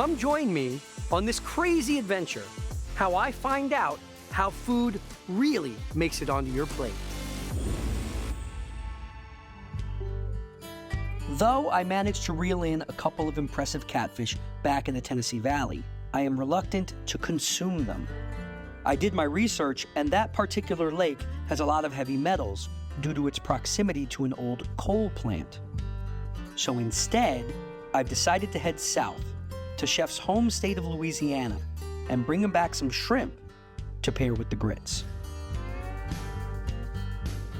Come join me on this crazy adventure, how I find out how food really makes it onto your plate. Though I managed to reel in a couple of impressive catfish back in the Tennessee Valley, I am reluctant to consume them. I did my research, and that particular lake has a lot of heavy metals due to its proximity to an old coal plant. So instead, I've decided to head south to Chef's home state of Louisiana and bring him back some shrimp to pair with the grits.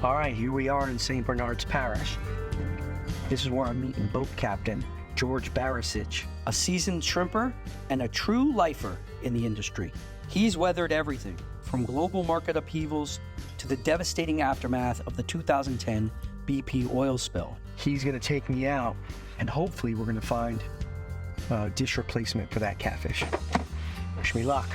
All right, here we are in St. Bernard's Parish. This is where I'm meeting boat captain George Barisich, a seasoned shrimper and a true lifer in the industry. He's weathered everything from global market upheavals to the devastating aftermath of the 2010 BP oil spill. He's gonna take me out, and hopefully we're gonna find a dish replacement for that catfish. Wish me luck.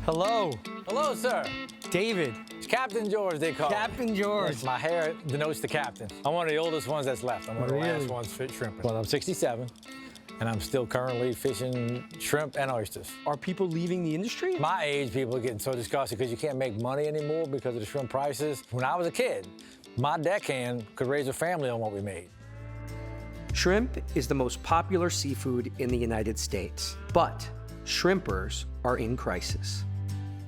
Hello. Hello, sir. David. It's Captain George, they call Captain George. It's my hair denotes the captain. I'm one of the oldest ones that's left. I'm one of the last ones shrimping. Well, I'm 67, and I'm still currently fishing shrimp and oysters. Are people leaving the industry? My age, people are getting so disgusted because you can't make money anymore because of the shrimp prices. When I was a kid, my deckhand could raise a family on what we made. Shrimp is the most popular seafood in the United States, but shrimpers are in crisis.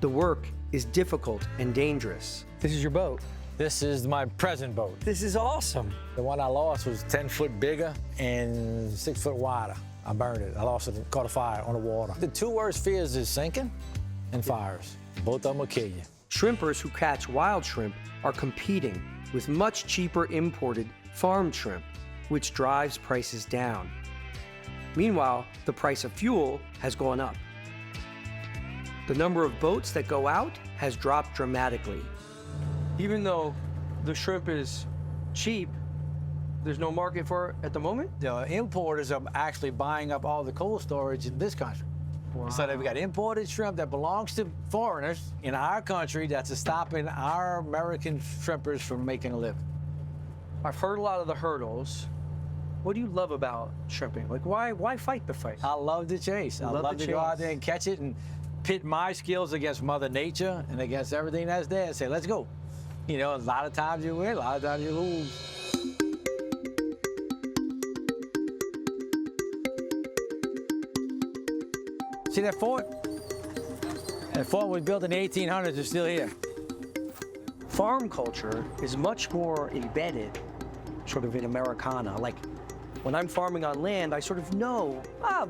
The work is difficult and dangerous. This is your boat. This is my present boat. This is awesome. The one I lost was 10 foot bigger and 6 foot wider. I burned it. I lost it, caught a fire on the water. The two worst fears is sinking and fires. Both of them will kill you. Shrimpers who catch wild shrimp are competing with much cheaper imported farmed shrimp, which drives prices down. Meanwhile, the price of fuel has gone up. The number of boats that go out has dropped dramatically. Even though the shrimp is cheap, there's no market for it at the moment? The importers are actually buying up all the cold storage in this country. Wow. So they've got imported shrimp that belongs to foreigners in our country that's stopping our American shrimpers from making a living. I've heard a lot of the hurdles. What do you love about shrimping? Like, why fight the fight? I love the chase. I love to go out there and catch it and pit my skills against Mother Nature and against everything that's there and say, let's go. You know, a lot of times you win, a lot of times you lose. See that fort? That fort was built in the 1800s, it's still here. Farm culture is much more embedded sort of in Americana. Like, when I'm farming on land, I sort of know,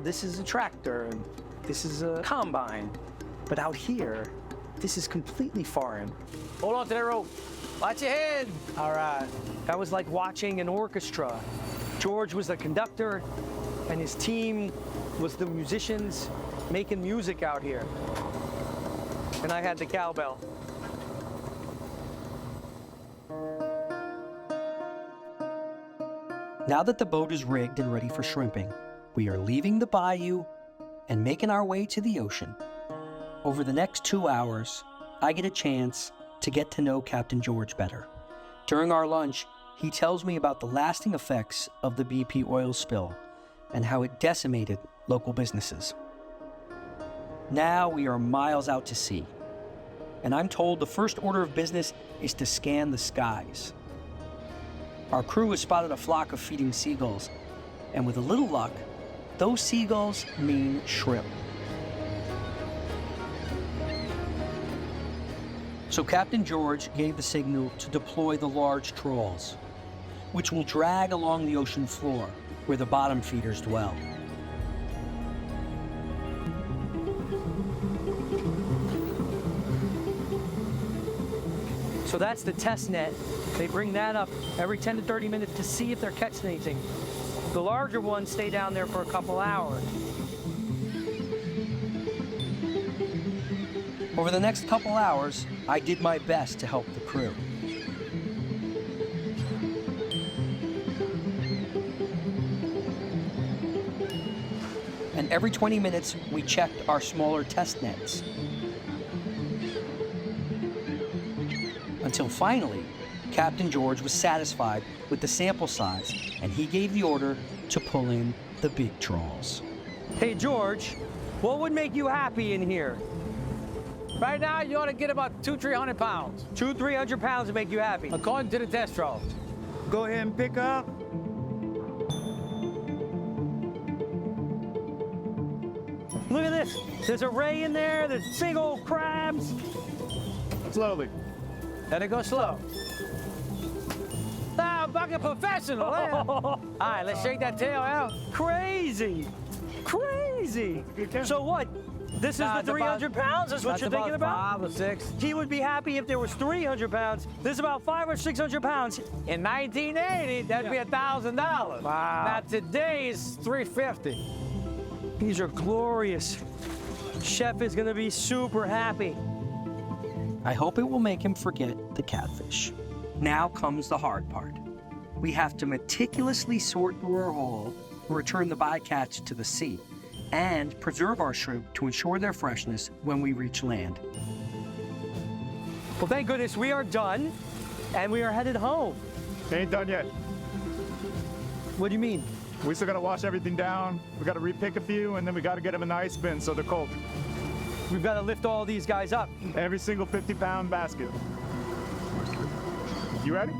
this is a tractor and this is a combine. But out here, this is completely foreign. Hold on to that rope. Watch your head. All right. That was like watching an orchestra. George was the conductor, and his team was the musicians making music out here. And I had the cowbell. Now that the boat is rigged and ready for shrimping, we are leaving the bayou and making our way to the ocean. Over the next 2 hours, I get a chance to get to know Captain George better. During our lunch, he tells me about the lasting effects of the BP oil spill and how it decimated local businesses. Now we are miles out to sea, and I'm told the first order of business is to scan the skies. Our crew has spotted a flock of feeding seagulls, and with a little luck, those seagulls mean shrimp. So Captain George gave the signal to deploy the large trawls, which will drag along the ocean floor where the bottom feeders dwell. So that's the test net. They bring that up every 10 to 30 minutes to see if they're catching anything. The larger ones stay down there for a couple hours. Over the next couple hours, I did my best to help the crew. And every 20 minutes, we checked our smaller test nets. Until finally, Captain George was satisfied with the sample size, and he gave the order to pull in the big trawls. Hey, George, what would make you happy in here? Right now, you ought to get about 200-300 pounds, 200-300 pounds would make you happy. according to the test trawls. Go ahead and pick up. Look at this. There's a ray in there. There's big old crabs. Slowly. Let it go slow. Now, I'm fucking professional. Yeah. All right, let's shake that tail out. Crazy. Crazy. So what? This is Nah, the it's 300 pounds? Is what That's you're thinking about? 5 or 6. He would be happy if there was 300 pounds. This is about 500 or 600 pounds. In 1980, that'd be $1,000. Wow. Now today is $350. These are glorious. Chef is gonna be super happy. I hope it will make him forget the catfish. Now comes the hard part. We have to meticulously sort through our haul, return the bycatch to the sea, and preserve our shrimp to ensure their freshness when we reach land. Well, thank goodness we are done, and we are headed home. Ain't done yet. What do you mean? We still gotta wash everything down. We gotta repick a few, and then we gotta get them in the ice bin so they're cold. We've got to lift all these guys up. Every single 50-pound basket. You ready?